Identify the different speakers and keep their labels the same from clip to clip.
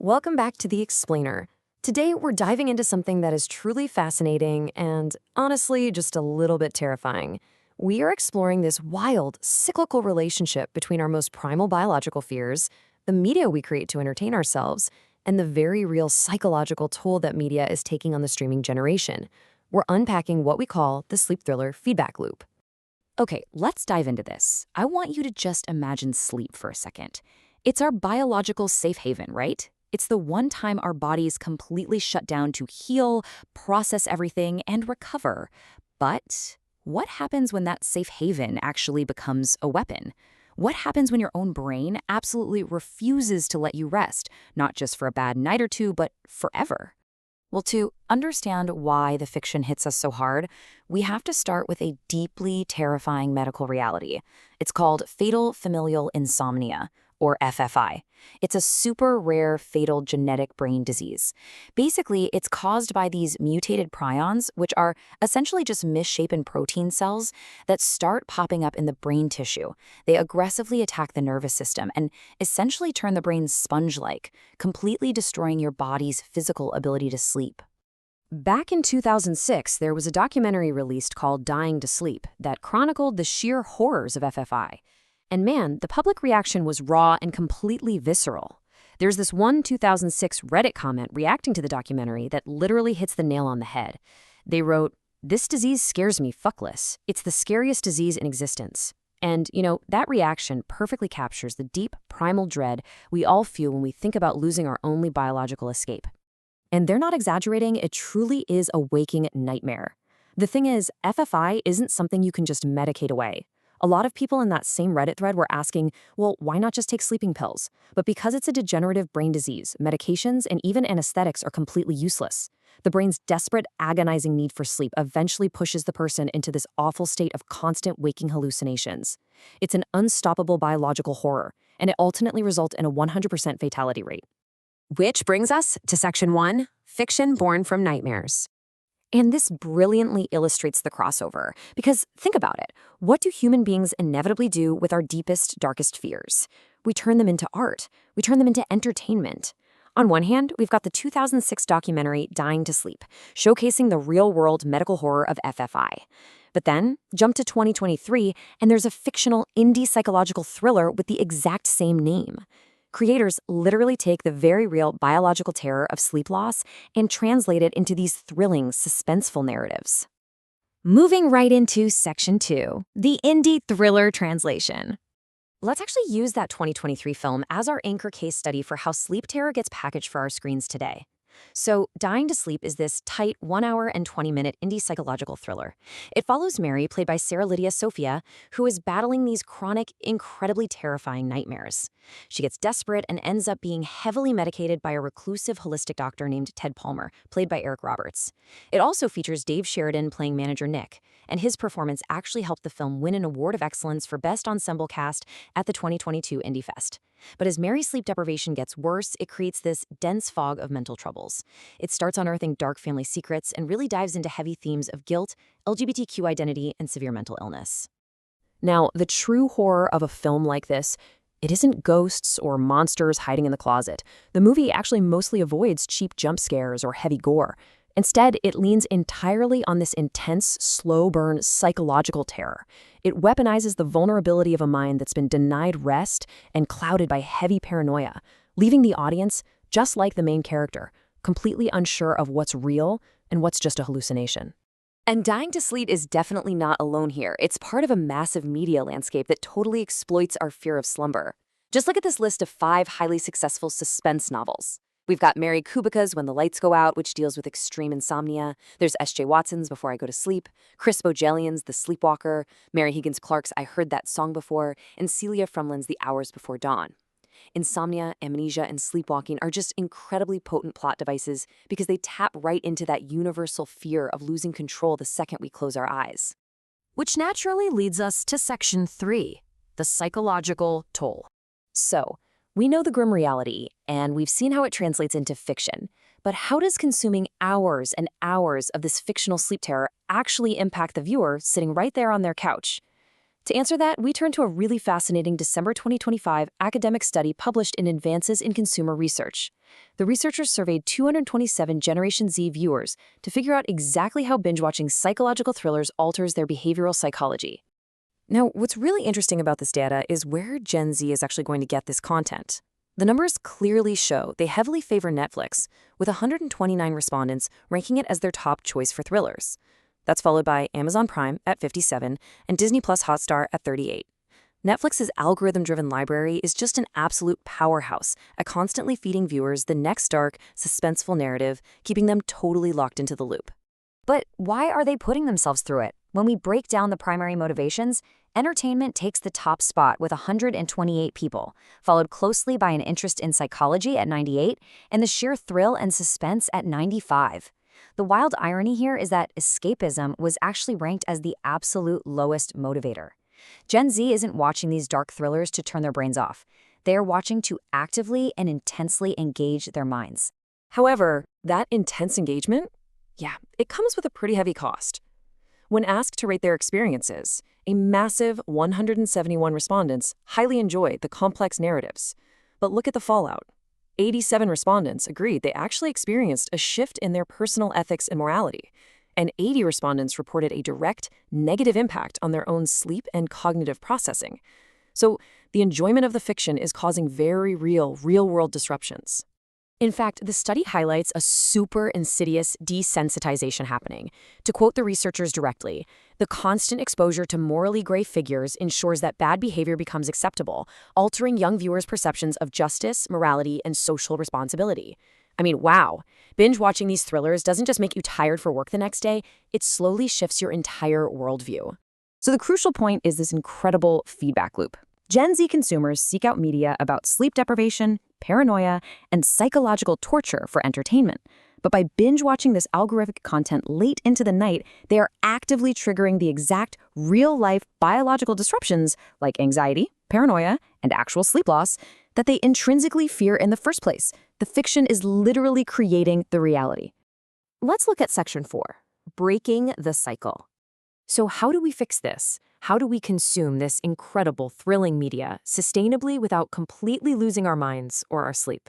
Speaker 1: Welcome back to The Explainer. Today, we're diving into something that is truly fascinating and, honestly, just a little bit terrifying. We are exploring this wild, cyclical relationship between our most primal biological fears, the media we create to entertain ourselves, and the very real psychological toll that media is taking on the streaming generation. We're unpacking what we call the sleep thriller feedback loop.
Speaker 2: Okay, let's dive into this. I want you to just imagine sleep for a second. It's our biological safe haven, right? It's the one time our bodies completely shut down to heal, process everything, and recover. But what happens when that safe haven actually becomes a weapon? What happens when your own brain absolutely refuses to let you rest, not just for a bad night or two, but forever? Well, to understand why the fiction hits us so hard, we have to start with a deeply terrifying medical reality. It's called fatal familial insomnia, or FFI. It's a super rare fatal genetic brain disease. Basically, it's caused by these mutated prions, which are essentially just misshapen protein cells that start popping up in the brain tissue. They aggressively attack the nervous system and essentially turn the brain sponge-like, completely destroying your body's physical ability to sleep. Back in 2006, there was a documentary released called Dying to Sleep that chronicled the sheer horrors of FFI. And man, the public reaction was raw and completely visceral. There's this one 2006 Reddit comment reacting to the documentary that literally hits the nail on the head. They wrote, "This disease scares me fuckless. It's the scariest disease in existence." And, that reaction perfectly captures the deep, primal dread we all feel when we think about losing our only biological escape. And they're not exaggerating, it truly is a waking nightmare. The thing is, FFI isn't something you can just medicate away. A lot of people in that same Reddit thread were asking, well, why not just take sleeping pills? But because it's a degenerative brain disease, medications and even anesthetics are completely useless. The brain's desperate, agonizing need for sleep eventually pushes the person into this awful state of constant waking hallucinations. It's an unstoppable biological horror, and it ultimately results in a 100% fatality rate.
Speaker 1: Which brings us to Section 1, Fiction Born from Nightmares. And this brilliantly illustrates the crossover, because think about it. What do human beings inevitably do with our deepest, darkest fears? We turn them into art. We turn them into entertainment. On one hand, we've got the 2006 documentary Dying to Sleep, showcasing the real-world medical horror of FFI. But then, jump to 2023, and there's a fictional indie psychological thriller with the exact same name. Creators literally take the very real biological terror of sleep loss and translate it into these thrilling, suspenseful narratives. Moving right into Section 2, the indie thriller translation. Let's actually use that 2023 film as our anchor case study for how sleep terror gets packaged for our screens today. So, Dying to Sleep is this tight 1 hour and 20-minute indie psychological thriller. It follows Mary, played by Sarah Lydia Sophia, who is battling these chronic, incredibly terrifying nightmares. She gets desperate and ends up being heavily medicated by a reclusive holistic doctor named Ted Palmer, played by Eric Roberts. It also features Dave Sheridan playing manager Nick, and his performance actually helped the film win an award of excellence for Best Ensemble Cast at the 2022 Indie Fest. But as Mary's sleep deprivation gets worse, it creates this dense fog of mental troubles. It starts unearthing dark family secrets and really dives into heavy themes of guilt, LGBTQ identity, and severe mental illness. Now, the true horror of a film like this, it isn't ghosts or monsters hiding in the closet. The movie actually mostly avoids cheap jump scares or heavy gore. Instead, it leans entirely on this intense, slow-burn psychological terror. It weaponizes the vulnerability of a mind that's been denied rest and clouded by heavy paranoia, leaving the audience, just like the main character, completely unsure of what's real and what's just a hallucination. And Dying to Sleep is definitely not alone here. It's part of a massive media landscape that totally exploits our fear of slumber. Just look at this list of 5 highly successful suspense novels. We've got Mary Kubica's When the Lights Go Out, which deals with extreme insomnia. There's S.J. Watson's Before I Go to Sleep, Chris Bohjalian's The Sleepwalker, Mary Higgins Clark's I Heard That Song Before, and Celia Frumlin's The Hours Before Dawn. Insomnia, amnesia, and sleepwalking are just incredibly potent plot devices because they tap right into that universal fear of losing control the second we close our eyes. Which naturally leads us to Section 3, the psychological toll. So, we know the grim reality, and we've seen how it translates into fiction. But how does consuming hours and hours of this fictional sleep terror actually impact the viewer sitting right there on their couch? To answer that, we turn to a really fascinating December 2025 academic study published in Advances in Consumer Research. The researchers surveyed 227 Generation Z viewers to figure out exactly how binge-watching psychological thrillers alters their behavioral psychology. Now, what's really interesting about this data is where Gen Z is actually going to get this content. The numbers clearly show they heavily favor Netflix, with 129 respondents ranking it as their top choice for thrillers. That's followed by Amazon Prime at 57 and Disney Plus Hotstar at 38. Netflix's algorithm-driven library is just an absolute powerhouse at constantly feeding viewers the next dark, suspenseful narrative, keeping them totally locked into the loop.
Speaker 2: But why are they putting themselves through it? When we break down the primary motivations, entertainment takes the top spot with 128 people, followed closely by an interest in psychology at 98 and the sheer thrill and suspense at 95. The wild irony here is that escapism was actually ranked as the absolute lowest motivator. Gen Z isn't watching these dark thrillers to turn their brains off. They are watching to actively and intensely engage their minds.
Speaker 1: However, that intense engagement, it comes with a pretty heavy cost. When asked to rate their experiences, a massive 171 respondents highly enjoyed the complex narratives. But look at the fallout. 87 respondents agreed they actually experienced a shift in their personal ethics and morality, and 80 respondents reported a direct, negative impact on their own sleep and cognitive processing. So the enjoyment of the fiction is causing very real-world disruptions. In fact, the study highlights a super insidious desensitization happening. To quote the researchers directly, the constant exposure to morally gray figures ensures that bad behavior becomes acceptable, altering young viewers' perceptions of justice, morality, and social responsibility. I mean, wow. Binge-watching these thrillers doesn't just make you tired for work the next day, it slowly shifts your entire worldview. So the crucial point is this incredible feedback loop. Gen Z consumers seek out media about sleep deprivation, paranoia, and psychological torture for entertainment. But by binge-watching this algorithmic content late into the night, they are actively triggering the exact real-life biological disruptions like anxiety, paranoia, and actual sleep loss that they intrinsically fear in the first place. The fiction is literally creating the reality. Let's look at Section 4, breaking the cycle. So how do we fix this? How do we consume this incredible, thrilling media sustainably without completely losing our minds or our sleep?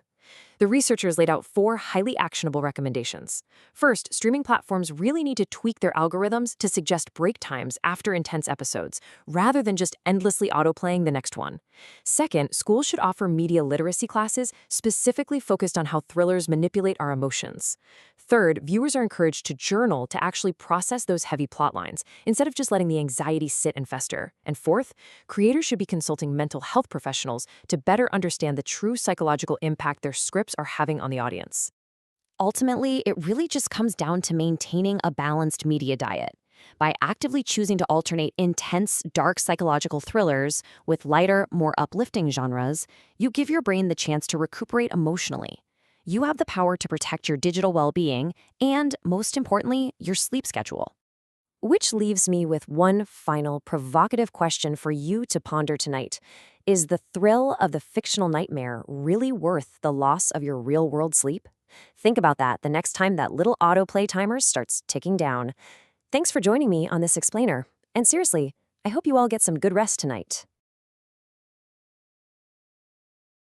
Speaker 1: The researchers laid out 4 highly actionable recommendations. First, streaming platforms really need to tweak their algorithms to suggest break times after intense episodes, rather than just endlessly autoplaying the next one. Second, schools should offer media literacy classes specifically focused on how thrillers manipulate our emotions. Third, viewers are encouraged to journal to actually process those heavy plot lines, instead of just letting the anxiety sit and fester. And fourth, creators should be consulting mental health professionals to better understand the true psychological impact their scripts are having on the audience.
Speaker 2: Ultimately, it really just comes down to maintaining a balanced media diet. By actively choosing to alternate intense, dark psychological thrillers with lighter, more uplifting genres, you give your brain the chance to recuperate emotionally. You have the power to protect your digital well-being and, most importantly, your sleep schedule.
Speaker 1: Which leaves me with one final provocative question for you to ponder tonight. Is the thrill of the fictional nightmare really worth the loss of your real-world sleep? Think about that the next time that little autoplay timer starts ticking down. Thanks for joining me on this explainer. And seriously, I hope you all get some good rest tonight.